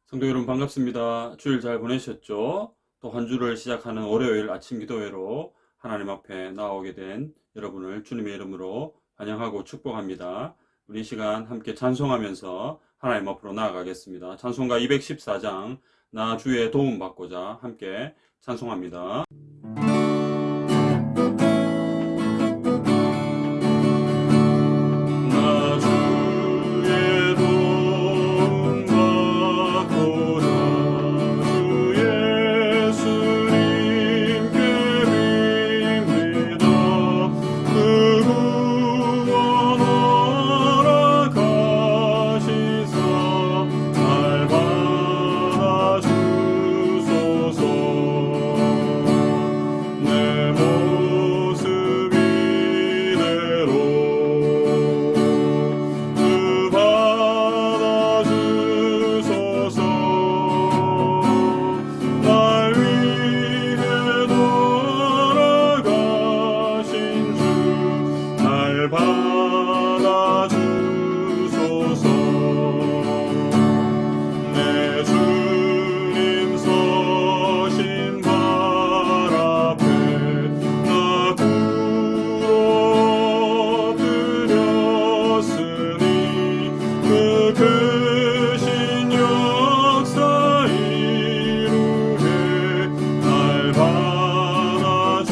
성도 여러분 반갑습니다. 주일 잘 보내셨죠? 또 한 주를 시작하는 월요일 아침 기도회로 하나님 앞에 나오게 된 여러분을 주님의 이름으로 환영하고 축복합니다. 우리 이 시간 함께 찬송하면서 하나님 앞으로 나아가겠습니다. 찬송가 214장 나 주의 도움 받고자 함께 찬송합니다. 나 주의 도움 받고자 주 예수님께 빕니다. 그 구원 허락하시사 날 받아주소서. 내 모습 이대로 주 받아주소서. 날 위해 돌아가신 주 날 받아주소서. 내 주님 서신 발 앞에 나 구로 엎드렸으니 그 크신 역사 이루게 날 받아주소서.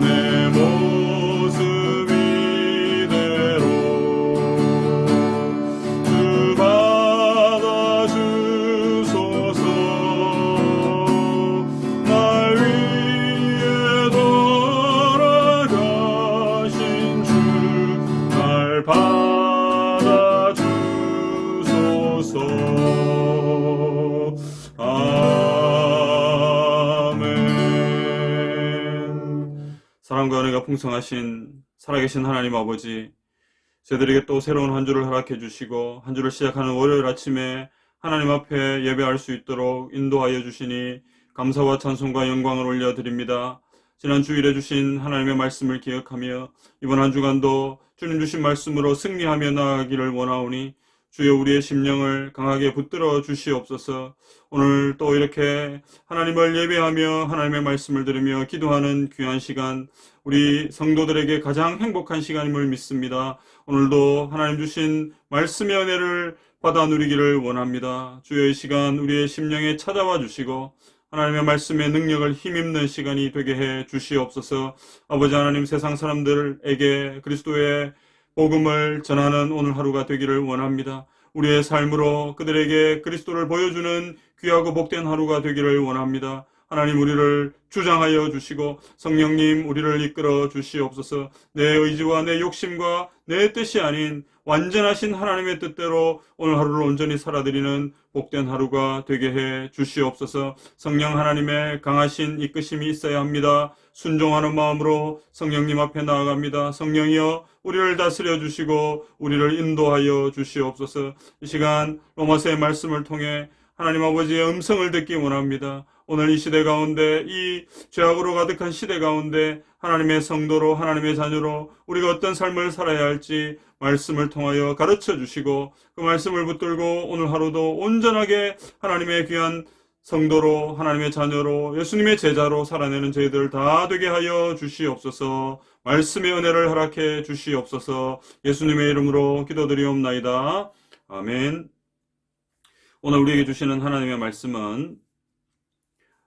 내 모습 이대로 주 받아주소서. 날 위해 돌아가신 주 날 받아주소서. 아멘. 사랑과 은혜가 풍성하신 살아계신 하나님 아버지, 저희들에게 또 새로운 한 주를 허락해 주시고 한 주를 시작하는 월요일 아침에 하나님 앞에 예배할 수 있도록 인도하여 주시니 감사와 찬송과 영광을 올려드립니다. 지난 주일에 주신 하나님의 말씀을 기억하며 이번 한 주간도 주님 주신 말씀으로 승리하며 나아가기를 원하오니 주여 우리의 심령을 강하게 붙들어 주시옵소서. 오늘 또 이렇게 하나님을 예배하며 하나님의 말씀을 들으며 기도하는 귀한 시간, 우리 성도들에게 가장 행복한 시간임을 믿습니다. 오늘도 하나님 주신 말씀의 은혜를 받아 누리기를 원합니다. 주여 이 시간 우리의 심령에 찾아와 주시고 하나님의 말씀의 능력을 힘입는 시간이 되게 해 주시옵소서. 아버지 하나님, 세상 사람들에게 그리스도의 복음을 전하는 오늘 하루가 되기를 원합니다. 우리의 삶으로 그들에게 그리스도를 보여주는 귀하고 복된 하루가 되기를 원합니다. 하나님, 우리를 주장하여 주시고 성령님 우리를 이끌어 주시옵소서. 내 의지와 내 욕심과 내 뜻이 아닌 완전하신 하나님의 뜻대로 오늘 하루를 온전히 살아드리는 복된 하루가 되게 해 주시옵소서. 성령 하나님의 강하신 이끄심이 있어야 합니다. 순종하는 마음으로 성령님 앞에 나아갑니다. 성령이여 우리를 다스려 주시고 우리를 인도하여 주시옵소서. 이 시간 로마서의 말씀을 통해 하나님 아버지의 음성을 듣기 원합니다. 오늘 이 시대 가운데, 이 죄악으로 가득한 시대 가운데 하나님의 성도로, 하나님의 자녀로 우리가 어떤 삶을 살아야 할지 말씀을 통하여 가르쳐 주시고 그 말씀을 붙들고 오늘 하루도 온전하게 하나님의 귀한 성도로, 하나님의 자녀로, 예수님의 제자로 살아내는 저희들 다 되게 하여 주시옵소서. 말씀의 은혜를 허락해 주시옵소서. 예수님의 이름으로 기도드리옵나이다. 아멘. 오늘 우리에게 주시는 하나님의 말씀은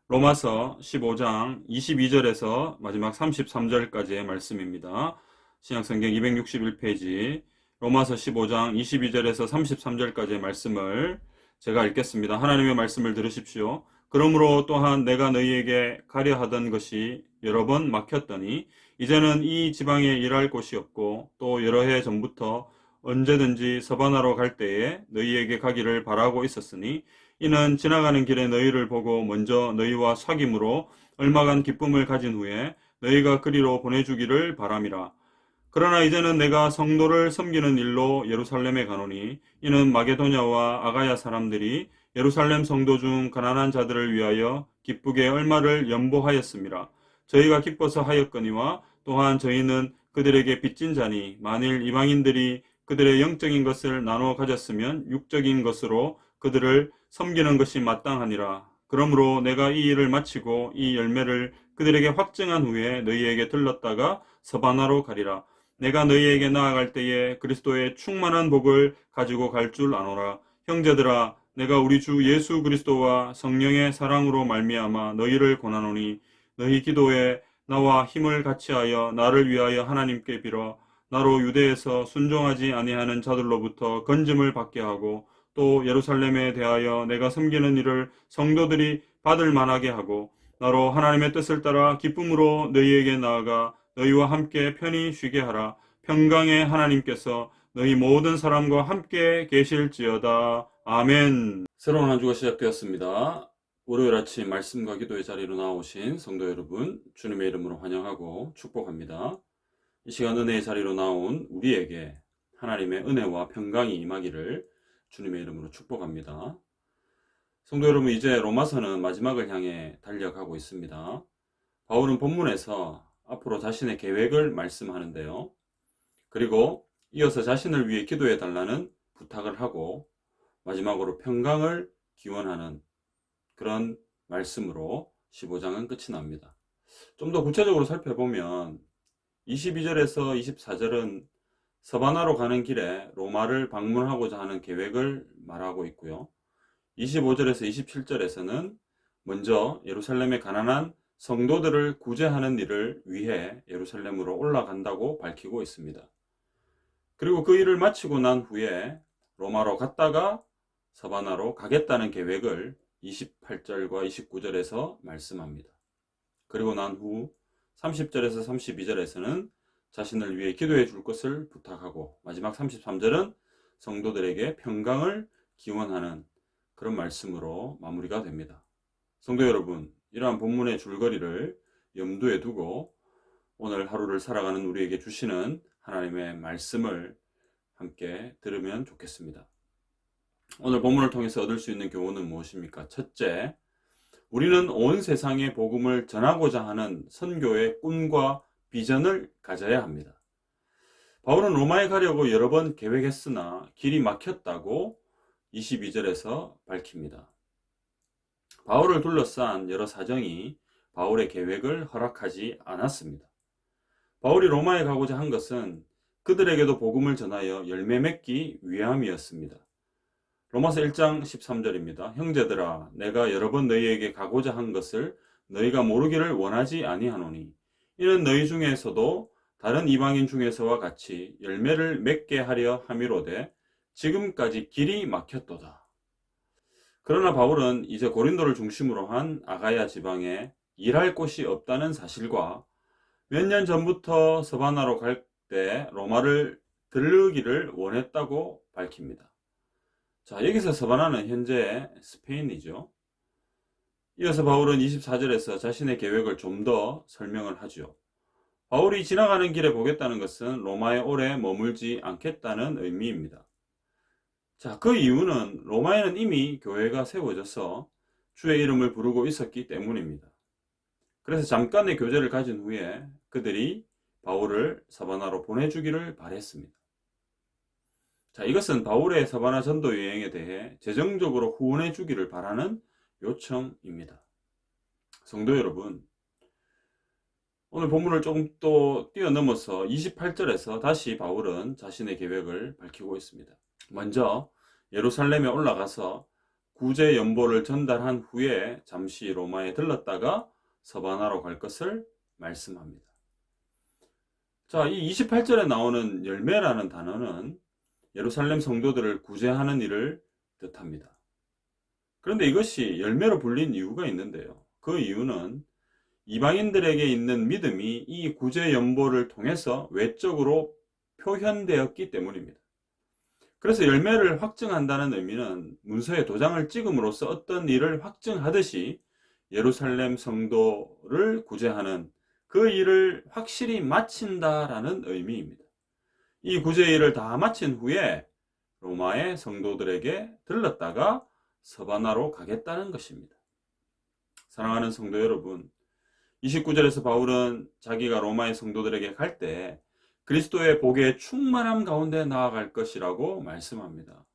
로마서 15장 22절에서 마지막 33절까지의 말씀입니다. 신약성경 261페이지 로마서 15장 22절에서 33절까지의 말씀을 제가 읽겠습니다. 하나님의 말씀을 들으십시오. 그러므로 또한 내가 너희에게 가려 하던 것이 여러 번 막혔더니 이제는 이 지방에 일할 곳이 없고 또 여러 해 전부터 언제든지 서바나로 갈 때에 너희에게 가기를 바라고 있었으니 이는 지나가는 길에 너희를 보고 먼저 너희와 사귐으로 얼마간 기쁨을 가진 후에 너희가 그리로 보내주기를 바람이라. 그러나 이제는 내가 성도를 섬기는 일로 예루살렘에 가노니 이는 마게도냐와 아가야 사람들이 예루살렘 성도 중 가난한 자들을 위하여 기쁘게 얼마를 연보하였습니다. 저희가 기뻐서 하였거니와 또한 저희는 그들에게 빚진 자니 만일 이방인들이 그들의 영적인 것을 나누어 가졌으면 육적인 것으로 그들을 섬기는 것이 마땅하니라. 그러므로 내가 이 일을 마치고 이 열매를 그들에게 확증한 후에 너희에게 들렀다가 서바나로 가리라. 내가 너희에게 나아갈 때에 그리스도의 충만한 복을 가지고 갈 줄 아노라. 형제들아, 내가 우리 주 예수 그리스도와 성령의 사랑으로 말미암아 너희를 권하노니 너희 기도에 나와 힘을 같이하여 나를 위하여 하나님께 빌어 나로 유대에서 순종하지 아니하는 자들로부터 건짐을 받게 하고 또 예루살렘에 대하여 내가 섬기는 일을 성도들이 받을 만하게 하고 나로 하나님의 뜻을 따라 기쁨으로 너희에게 나아가 너희와 함께 편히 쉬게 하라. 평강의 하나님께서 너희 모든 사람과 함께 계실지어다. 아멘. 새로운 한 주가 시작되었습니다. 월요일 아침 말씀과 기도의 자리로 나오신 성도 여러분, 주님의 이름으로 환영하고 축복합니다. 이 시간 은혜의 자리로 나온 우리에게 하나님의 은혜와 평강이 임하기를 주님의 이름으로 축복합니다. 성도 여러분, 이제 로마서는 마지막을 향해 달려가고 있습니다. 바울은 본문에서 앞으로 자신의 계획을 말씀하는데요. 그리고 이어서 자신을 위해 기도해 달라는 부탁을 하고 마지막으로 평강을 기원하는 그런 말씀으로 15장은 끝이 납니다. 좀 더 구체적으로 살펴보면 22절에서 24절은 서바나로 가는 길에 로마를 방문하고자 하는 계획을 말하고 있고요. 25절에서 27절에서는 먼저 예루살렘의 가난한 성도들을 구제하는 일을 위해 예루살렘으로 올라간다고 밝히고 있습니다. 그리고 그 일을 마치고 난 후에 로마로 갔다가 서바나로 가겠다는 계획을 28절과 29절에서 말씀합니다. 그리고 난 후 30절에서 32절에서는 자신을 위해 기도해 줄 것을 부탁하고 마지막 33절은 성도들에게 평강을 기원하는 그런 말씀으로 마무리가 됩니다. 성도 여러분, 이러한 본문의 줄거리를 염두에 두고 오늘 하루를 살아가는 우리에게 주시는 하나님의 말씀을 함께 들으면 좋겠습니다. 오늘 본문을 통해서 얻을 수 있는 교훈은 무엇입니까? 첫째, 우리는 온 세상에 복음을 전하고자 하는 선교의 꿈과 비전을 가져야 합니다. 바울은 로마에 가려고 여러 번 계획했으나 길이 막혔다고 22절에서 밝힙니다. 바울을 둘러싼 여러 사정이 바울의 계획을 허락하지 않았습니다. 바울이 로마에 가고자 한 것은 그들에게도 복음을 전하여 열매 맺기 위함이었습니다. 로마서 1장 13절입니다. 형제들아, 내가 여러 번 너희에게 가고자 한 것을 너희가 모르기를 원하지 아니하노니 이는 너희 중에서도 다른 이방인 중에서와 같이 열매를 맺게 하려 함이로되 지금까지 길이 막혔도다. 그러나 바울은 이제 고린도를 중심으로 한 아가야 지방에 일할 곳이 없다는 사실과 몇 년 전부터 서바나로 갈 때 로마를 들르기를 원했다고 밝힙니다. 자, 여기서 서바나는 현재 스페인이죠. 이어서 바울은 24절에서 자신의 계획을 좀 더 설명을 하죠. 바울이 지나가는 길에 보겠다는 것은 로마에 오래 머물지 않겠다는 의미입니다. 자, 그 이유는 로마에는 이미 교회가 세워져서 주의 이름을 부르고 있었기 때문입니다. 그래서 잠깐의 교제를 가진 후에 그들이 바울을 서바나로 보내주기를 바랬습니다. 자, 이것은 바울의 서바나 전도 여행에 대해 재정적으로 후원해 주기를 바라는 요청입니다. 성도 여러분, 오늘 본문을 조금 또 뛰어넘어서 28절에서 다시 바울은 자신의 계획을 밝히고 있습니다. 먼저 예루살렘에 올라가서 구제 연보를 전달한 후에 잠시 로마에 들렀다가 서바나로 갈 것을 말씀합니다. 자, 이 28절에 나오는 열매라는 단어는 예루살렘 성도들을 구제하는 일을 뜻합니다. 그런데 이것이 열매로 불린 이유가 있는데요. 그 이유는 이방인들에게 있는 믿음이 이 구제 연보를 통해서 외적으로 표현되었기 때문입니다. 그래서 열매를 확증한다는 의미는 문서에 도장을 찍음으로써 어떤 일을 확증하듯이 예루살렘 성도를 구제하는 그 일을 확실히 마친다라는 의미입니다. 이 구제 일을 다 마친 후에 로마의 성도들에게 들렀다가 서바나로 가겠다는 것입니다. 사랑하는 성도 여러분, 29절에서 바울은 자기가 로마의 성도들에게 갈 때 그리스도의 복의 충만함 가운데 나아갈 것이라고 말씀합니다.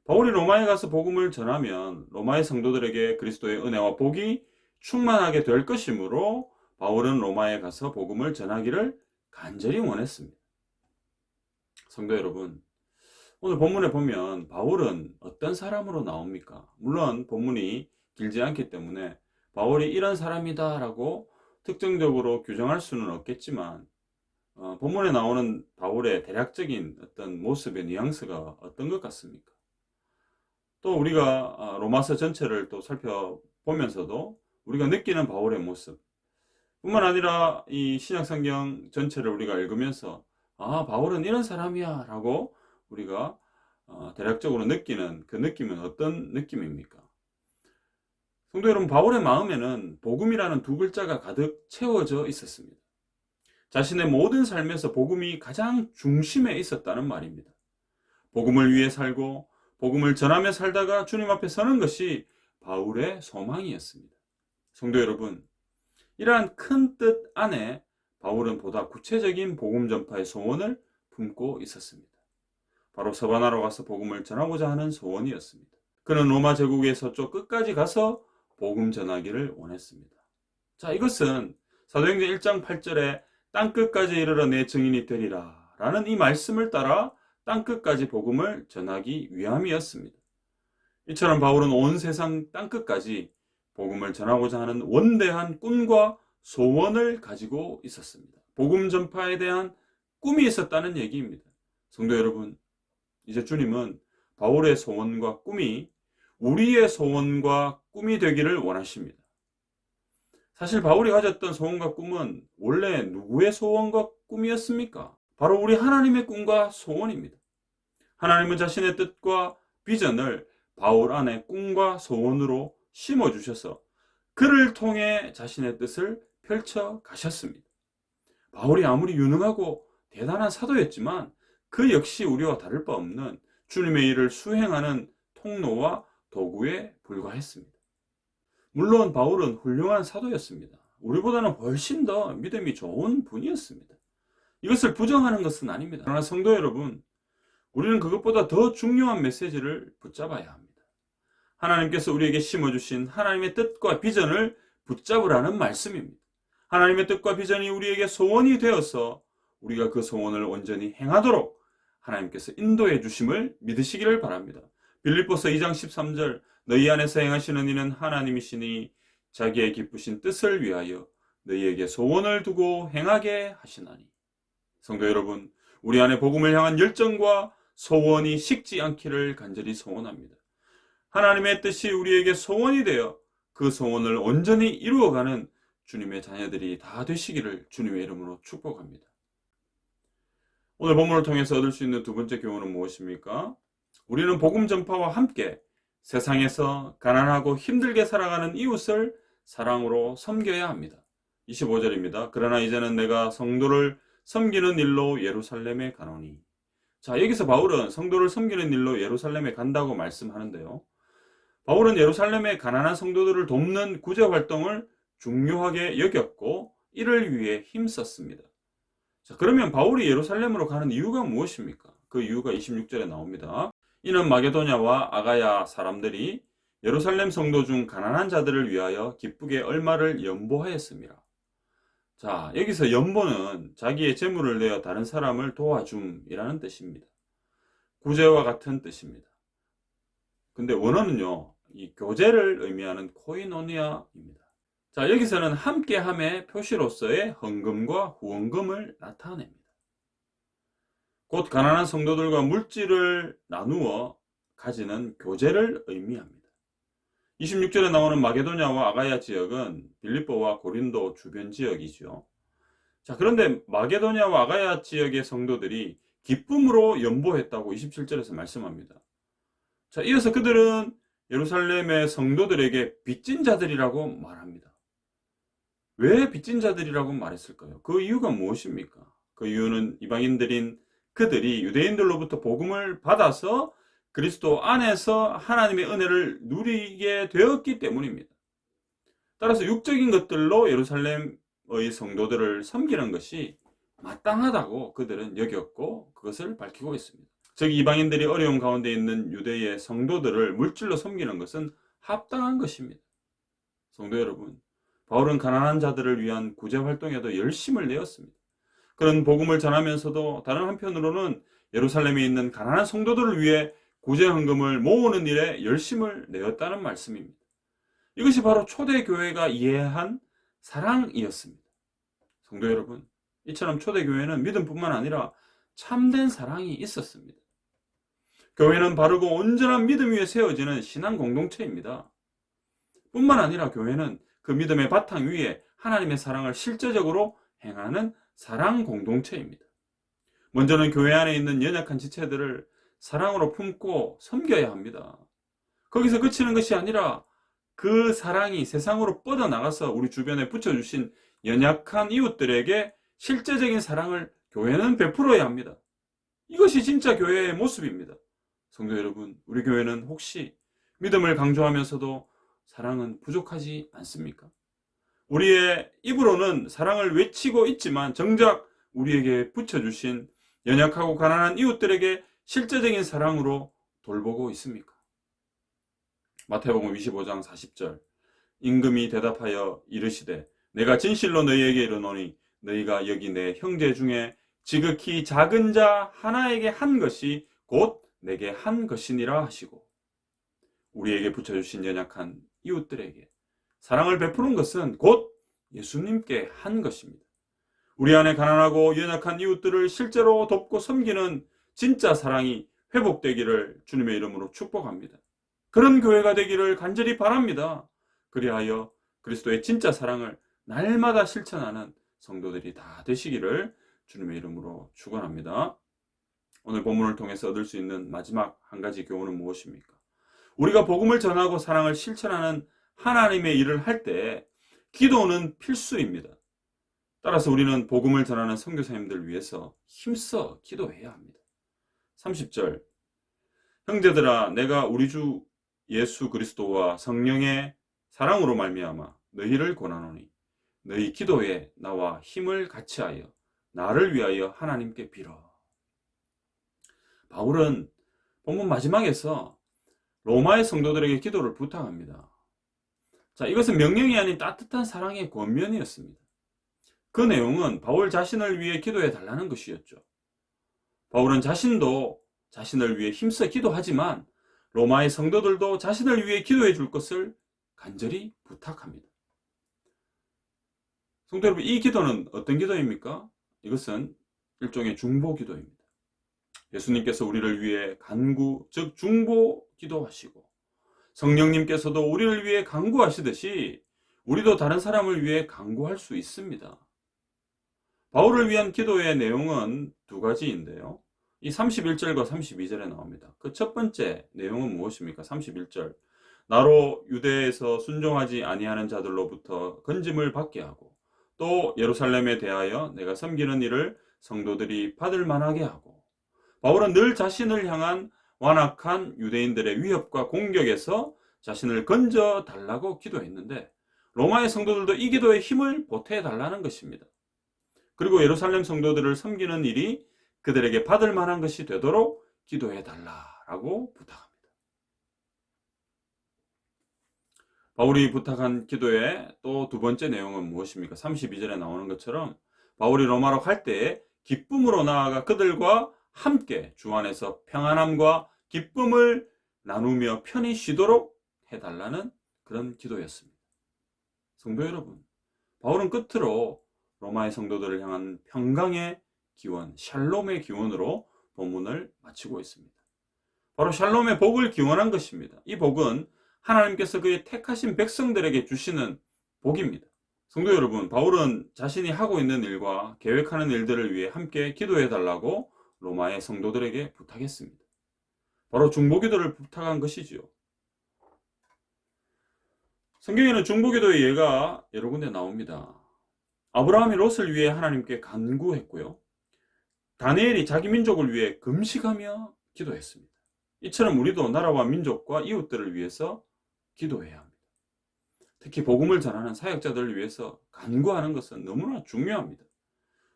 바울이 로마에 가서 복음을 전하면 로마의 성도들에게 그리스도의 은혜와 복이 충만하게 될 것이므로 바울은 로마에 가서 복음을 전하기를 간절히 원했습니다. 성도 여러분, 오늘 본문에 보면 바울은 어떤 사람으로 나옵니까? 물론 본문이 길지 않기 때문에 바울이 이런 사람이다 라고 특정적으로 규정할 수는 없겠지만 본문에 나오는 바울의 대략적인 어떤 모습의 뉘앙스가 어떤 것 같습니까? 또 우리가 로마서 전체를 또 살펴보면서도 우리가 느끼는 바울의 모습 뿐만 아니라 이 신약성경 전체를 우리가 읽으면서 바울은 이런 사람이야 라고 우리가 대략적으로 느끼는 그 느낌은 어떤 느낌입니까? 성도 여러분, 바울의 마음에는 복음이라는 두 글자가 가득 채워져 있었습니다. 자신의 모든 삶에서 복음이 가장 중심에 있었다는 말입니다. 복음을 위해 살고 복음을 전하며 살다가 주님 앞에 서는 것이 바울의 소망이었습니다. 성도 여러분, 이러한 큰 뜻 안에 바울은 보다 구체적인 복음 전파의 소원을 품고 있었습니다. 바로 서바나로 가서 복음을 전하고자 하는 소원이었습니다. 그는 로마 제국의 서쪽 끝까지 가서 복음 전하기를 원했습니다. 자, 이것은 사도행전 1장 8절에 땅끝까지 이르러 내 증인이 되리라 라는 이 말씀을 따라 땅끝까지 복음을 전하기 위함이었습니다. 이처럼 바울은 온 세상 땅끝까지 복음을 전하고자 하는 원대한 꿈과 소원을 가지고 있었습니다. 복음 전파에 대한 꿈이 있었다는 얘기입니다. 성도 여러분, 이제 주님은 바울의 소원과 꿈이 우리의 소원과 꿈이 되기를 원하십니다. 사실 바울이 가졌던 소원과 꿈은 원래 누구의 소원과 꿈이었습니까? 바로 우리 하나님의 꿈과 소원입니다. 하나님은 자신의 뜻과 비전을 바울 안에 꿈과 소원으로 심어주셔서 그를 통해 자신의 뜻을 펼쳐 가셨습니다. 바울이 아무리 유능하고 대단한 사도였지만 그 역시 우리와 다를 바 없는 주님의 일을 수행하는 통로와 도구에 불과했습니다. 물론 바울은 훌륭한 사도였습니다. 우리보다는 훨씬 더 믿음이 좋은 분이었습니다. 이것을 부정하는 것은 아닙니다. 그러나 성도 여러분, 우리는 그것보다 더 중요한 메시지를 붙잡아야 합니다. 하나님께서 우리에게 심어주신 하나님의 뜻과 비전을 붙잡으라는 말씀입니다. 하나님의 뜻과 비전이 우리에게 소원이 되어서 우리가 그 소원을 온전히 행하도록 하나님께서 인도해 주심을 믿으시기를 바랍니다. 빌립보서 2장 13절 너희 안에서 행하시는 이는 하나님이시니 자기의 기쁘신 뜻을 위하여 너희에게 소원을 두고 행하게 하시나니. 성도 여러분, 우리 안에 복음을 향한 열정과 소원이 식지 않기를 간절히 소원합니다. 하나님의 뜻이 우리에게 소원이 되어 그 소원을 온전히 이루어가는 주님의 자녀들이 다 되시기를 주님의 이름으로 축복합니다. 오늘 본문을 통해서 얻을 수 있는 두 번째 교훈은 무엇입니까? 우리는 복음 전파와 함께 세상에서 가난하고 힘들게 살아가는 이웃을 사랑으로 섬겨야 합니다. 25절입니다. 그러나 이제는 내가 성도를 섬기는 일로 예루살렘에 가노니. 자, 여기서 바울은 성도를 섬기는 일로 예루살렘에 간다고 말씀하는데요. 바울은 예루살렘의 가난한 성도들을 돕는 구제 활동을 중요하게 여겼고 이를 위해 힘썼습니다. 자, 그러면 바울이 예루살렘으로 가는 이유가 무엇입니까? 그 이유가 26절에 나옵니다. 이는 마게도냐와 아가야 사람들이 예루살렘 성도 중 가난한 자들을 위하여 기쁘게 얼마를 연보하였습니다. 자, 여기서 연보는 자기의 재물을 내어 다른 사람을 도와줌이라는 뜻입니다. 구제와 같은 뜻입니다. 근데 원어는요, 이 교제를 의미하는 코이노니아입니다. 자, 여기서는 함께함의 표시로서의 헌금과 후원금을 나타냅니다. 곧 가난한 성도들과 물질을 나누어 가지는 교제를 의미합니다. 26절에 나오는 마게도냐와 아가야 지역은 빌립보와 고린도 주변 지역이죠. 자, 그런데 마게도냐와 아가야 지역의 성도들이 기쁨으로 연보했다고 27절에서 말씀합니다. 자, 이어서 그들은 예루살렘의 성도들에게 빚진 자들이라고 말합니다. 왜 빚진 자들이라고 말했을까요? 그 이유가 무엇입니까? 그 이유는 이방인들인 그들이 유대인들로부터 복음을 받아서 그리스도 안에서 하나님의 은혜를 누리게 되었기 때문입니다. 따라서 육적인 것들로 예루살렘의 성도들을 섬기는 것이 마땅하다고 그들은 여겼고 그것을 밝히고 있습니다. 즉 이방인들이 어려움 가운데 있는 유대의 성도들을 물질로 섬기는 것은 합당한 것입니다. 성도 여러분, 바울은 가난한 자들을 위한 구제 활동에도 열심을 내었습니다. 그런 복음을 전하면서도 다른 한편으로는 예루살렘에 있는 가난한 성도들을 위해 구제 헌금을 모으는 일에 열심을 내었다는 말씀입니다. 이것이 바로 초대교회가 이해한 사랑이었습니다. 성도 여러분, 이처럼 초대교회는 믿음뿐만 아니라 참된 사랑이 있었습니다. 교회는 바르고 온전한 믿음 위에 세워지는 신앙 공동체입니다. 뿐만 아니라 교회는 그 믿음의 바탕 위에 하나님의 사랑을 실제적으로 행하는 사랑 공동체입니다. 먼저는 교회 안에 있는 연약한 지체들을 사랑으로 품고 섬겨야 합니다. 거기서 그치는 것이 아니라 그 사랑이 세상으로 뻗어나가서 우리 주변에 붙여주신 연약한 이웃들에게 실제적인 사랑을 교회는 베풀어야 합니다. 이것이 진짜 교회의 모습입니다. 성도 여러분, 우리 교회는 혹시 믿음을 강조하면서도 사랑은 부족하지 않습니까? 우리의 입으로는 사랑을 외치고 있지만 정작 우리에게 붙여주신 연약하고 가난한 이웃들에게 실제적인 사랑으로 돌보고 있습니까? 마태복음 25장 40절 임금이 대답하여 이르시되 내가 진실로 너희에게 이르노니 너희가 여기 내 형제 중에 지극히 작은 자 하나에게 한 것이 곧 내게 한 것이니라 하시고, 우리에게 붙여주신 연약한 이웃들에게 사랑을 베푸는 것은 곧 예수님께 한 것입니다. 우리 안에 가난하고 연약한 이웃들을 실제로 돕고 섬기는 진짜 사랑이 회복되기를 주님의 이름으로 축복합니다. 그런 교회가 되기를 간절히 바랍니다. 그리하여 그리스도의 진짜 사랑을 날마다 실천하는 성도들이 다 되시기를 주님의 이름으로 축원합니다. 오늘 본문을 통해서 얻을 수 있는 마지막 한 가지 교훈은 무엇입니까? 우리가 복음을 전하고 사랑을 실천하는 하나님의 일을 할 때 기도는 필수입니다. 따라서 우리는 복음을 전하는 선교사님들 위해서 힘써 기도해야 합니다. 30절 형제들아 내가 우리 주 예수 그리스도와 성령의 사랑으로 말미암아 너희를 권하노니 너희 기도에 나와 힘을 같이하여 나를 위하여 하나님께 빌어. 바울은 본문 마지막에서 로마의 성도들에게 기도를 부탁합니다. 자, 이것은 명령이 아닌 따뜻한 사랑의 권면이었습니다. 그 내용은 바울 자신을 위해 기도해 달라는 것이었죠. 바울은 자신도 자신을 위해 힘써 기도하지만 로마의 성도들도 자신을 위해 기도해 줄 것을 간절히 부탁합니다. 성도 여러분, 이 기도는 어떤 기도입니까? 이것은 일종의 중보 기도입니다. 예수님께서 우리를 위해 간구, 즉 중보 기도하시고 성령님께서도 우리를 위해 간구하시듯이 우리도 다른 사람을 위해 간구할 수 있습니다. 바울을 위한 기도의 내용은 두 가지인데요. 이 31절과 32절에 나옵니다. 그 첫 번째 내용은 무엇입니까? 31절 나로 유대에서 순종하지 아니하는 자들로부터 건짐을 받게 하고 또 예루살렘에 대하여 내가 섬기는 일을 성도들이 받을 만하게 하고. 바울은 늘 자신을 향한 완악한 유대인들의 위협과 공격에서 자신을 건져 달라고 기도했는데 로마의 성도들도 이 기도에 힘을 보태 달라는 것입니다. 그리고 예루살렘 성도들을 섬기는 일이 그들에게 받을 만한 것이 되도록 기도해 달라고 부탁합니다. 바울이 부탁한 기도의 또 두 번째 내용은 무엇입니까? 32절에 나오는 것처럼 바울이 로마로 갈 때에 기쁨으로 나아가 그들과 함께 주 안에서 평안함과 기쁨을 나누며 편히 쉬도록 해달라는 그런 기도였습니다. 성도 여러분, 바울은 끝으로 로마의 성도들을 향한 평강의 기원, 샬롬의 기원으로 본문을 마치고 있습니다. 바로 샬롬의 복을 기원한 것입니다. 이 복은 하나님께서 그의 택하신 백성들에게 주시는 복입니다. 성도 여러분, 바울은 자신이 하고 있는 일과 계획하는 일들을 위해 함께 기도해 달라고 로마의 성도들에게 부탁했습니다. 바로 중보기도를 부탁한 것이지요. 성경에는 중보기도의 예가 여러 군데 나옵니다. 아브라함이 롯을 위해 하나님께 간구했고요. 다니엘이 자기 민족을 위해 금식하며 기도했습니다. 이처럼 우리도 나라와 민족과 이웃들을 위해서 기도해야 합니다. 특히 복음을 전하는 사역자들을 위해서 간구하는 것은 너무나 중요합니다.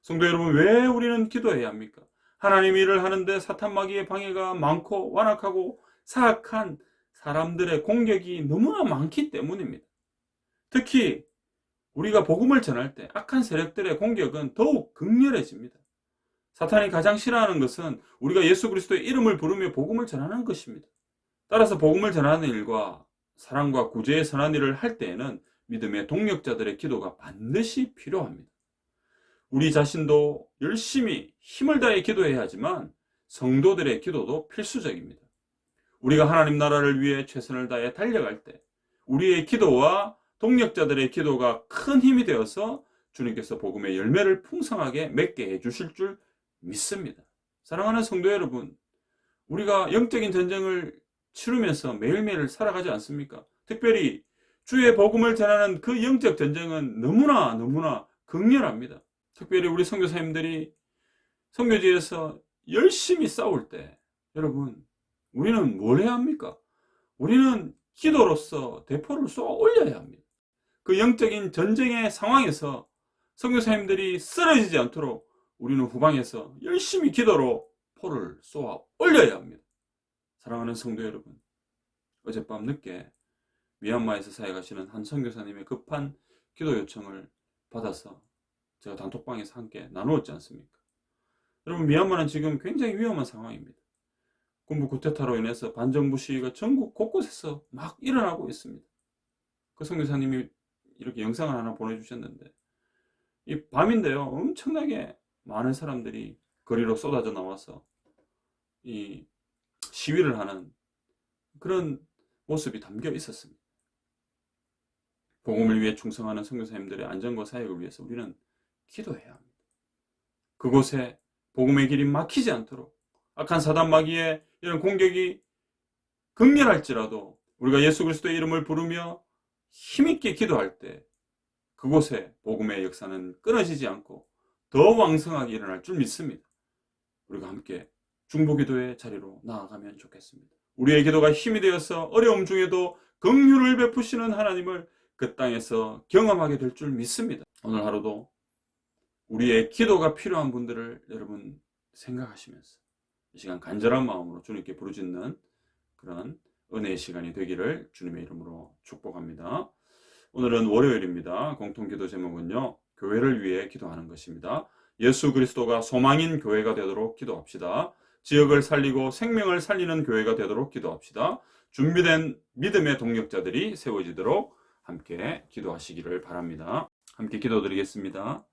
성도 여러분, 왜 우리는 기도해야 합니까? 하나님 일을 하는데 사탄 마귀의 방해가 많고 완악하고 사악한 사람들의 공격이 너무나 많기 때문입니다. 특히 우리가 복음을 전할 때 악한 세력들의 공격은 더욱 극렬해집니다. 사탄이 가장 싫어하는 것은 우리가 예수 그리스도의 이름을 부르며 복음을 전하는 것입니다. 따라서 복음을 전하는 일과 사랑과 구제의 선한 일을 할 때에는 믿음의 동력자들의 기도가 반드시 필요합니다. 우리 자신도 열심히 힘을 다해 기도해야 하지만 성도들의 기도도 필수적입니다. 우리가 하나님 나라를 위해 최선을 다해 달려갈 때 우리의 기도와 동력자들의 기도가 큰 힘이 되어서 주님께서 복음의 열매를 풍성하게 맺게 해주실 줄 믿습니다. 사랑하는 성도 여러분, 우리가 영적인 전쟁을 치르면서 매일매일 살아가지 않습니까? 특별히 주의 복음을 전하는 그 영적 전쟁은 너무나 극렬합니다. 특별히 우리 선교사님들이 선교지에서 열심히 싸울 때 여러분, 우리는 뭘 해야 합니까? 우리는 기도로서 대포를 쏘아 올려야 합니다. 그 영적인 전쟁의 상황에서 선교사님들이 쓰러지지 않도록 우리는 후방에서 열심히 기도로 포를 쏘아 올려야 합니다. 사랑하는 성도 여러분, 어젯밤 늦게 미얀마에서 사역하시는 한 선교사님의 급한 기도 요청을 받아서 제가 단톡방에서 함께 나누었지 않습니까? 여러분, 미얀마는 지금 굉장히 위험한 상황입니다. 군부 쿠데타로 인해서 반정부 시위가 전국 곳곳에서 막 일어나고 있습니다. 그 선교사님이 이렇게 영상을 하나 보내주셨는데, 이 밤인데요, 엄청나게 많은 사람들이 거리로 쏟아져 나와서 이 시위를 하는 그런 모습이 담겨 있었습니다. 복음을 위해 충성하는 선교사님들의 안전과 사역을 위해서 우리는 기도해야 합니다. 그곳에 복음의 길이 막히지 않도록 악한 사단 마귀의 이런 공격이 극렬할지라도 우리가 예수 그리스도의 이름을 부르며 힘있게 기도할 때 그곳에 복음의 역사는 끊어지지 않고 더 왕성하게 일어날 줄 믿습니다. 우리가 함께 중보기도의 자리로 나아가면 좋겠습니다. 우리의 기도가 힘이 되어서 어려움 중에도 긍휼을 베푸시는 하나님을 그 땅에서 경험하게 될 줄 믿습니다. 오늘 하루도 우리의 기도가 필요한 분들을 여러분 생각하시면서 이 시간 간절한 마음으로 주님께 부르짖는 그런 은혜의 시간이 되기를 주님의 이름으로 축복합니다. 오늘은 월요일입니다. 공통기도 제목은요, 교회를 위해 기도하는 것입니다. 예수 그리스도가 소망인 교회가 되도록 기도합시다. 지역을 살리고 생명을 살리는 교회가 되도록 기도합시다. 준비된 믿음의 동력자들이 세워지도록 함께 기도하시기를 바랍니다. 함께 기도드리겠습니다.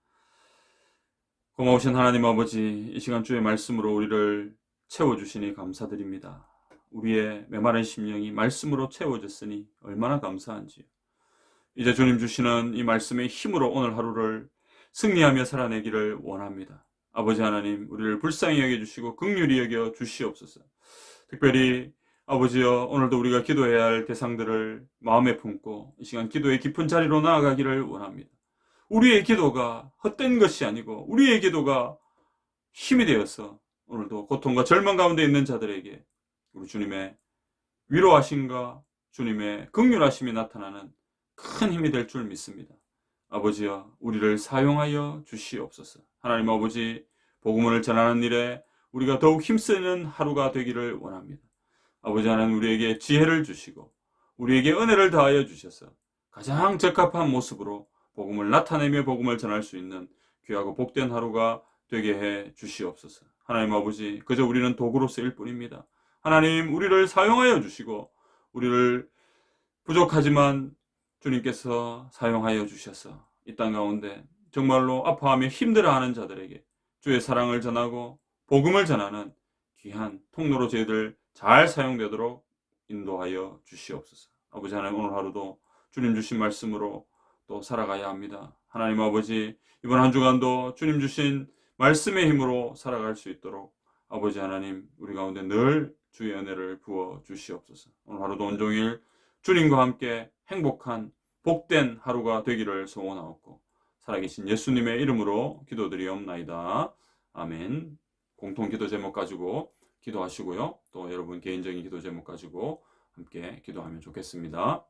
고마우신 하나님 아버지, 이 시간 주의 말씀으로 우리를 채워주시니 감사드립니다. 우리의 메마른 심령이 말씀으로 채워졌으니 얼마나 감사한지요. 이제 주님 주시는 이 말씀의 힘으로 오늘 하루를 승리하며 살아내기를 원합니다. 아버지 하나님, 우리를 불쌍히 여겨주시고 긍휼히 여겨 주시옵소서. 특별히 아버지여, 오늘도 우리가 기도해야 할 대상들을 마음에 품고 이 시간 기도의 깊은 자리로 나아가기를 원합니다. 우리의 기도가 헛된 것이 아니고 우리의 기도가 힘이 되어서 오늘도 고통과 절망 가운데 있는 자들에게 우리 주님의 위로하심과 주님의 긍휼하심이 나타나는 큰 힘이 될 줄 믿습니다. 아버지여, 우리를 사용하여 주시옵소서. 하나님 아버지, 복음을 전하는 일에 우리가 더욱 힘쓰는 하루가 되기를 원합니다. 아버지 하나님, 우리에게 지혜를 주시고 우리에게 은혜를 다하여 주셔서 가장 적합한 모습으로 복음을 나타내며 복음을 전할 수 있는 귀하고 복된 하루가 되게 해 주시옵소서. 하나님 아버지, 그저 우리는 도구로 쓰일 뿐입니다. 하나님, 우리를 사용하여 주시고 우리를 부족하지만 주님께서 사용하여 주셔서 이 땅 가운데 정말로 아파하며 힘들어하는 자들에게 주의 사랑을 전하고 복음을 전하는 귀한 통로로 저희들 잘 사용되도록 인도하여 주시옵소서. 아버지 하나님, 오늘 하루도 주님 주신 말씀으로 또 살아가야 합니다. 하나님 아버지, 이번 한 주간도 주님 주신 말씀의 힘으로 살아갈 수 있도록 아버지 하나님, 우리 가운데 늘 주의 은혜를 부어 주시옵소서. 오늘 하루도 온종일 주님과 함께 행복한 복된 하루가 되기를 소원하옵고 살아계신 예수님의 이름으로 기도드리옵나이다. 아멘. 공통 기도 제목 가지고 기도하시고요. 또 여러분 개인적인 기도 제목 가지고 함께 기도하면 좋겠습니다.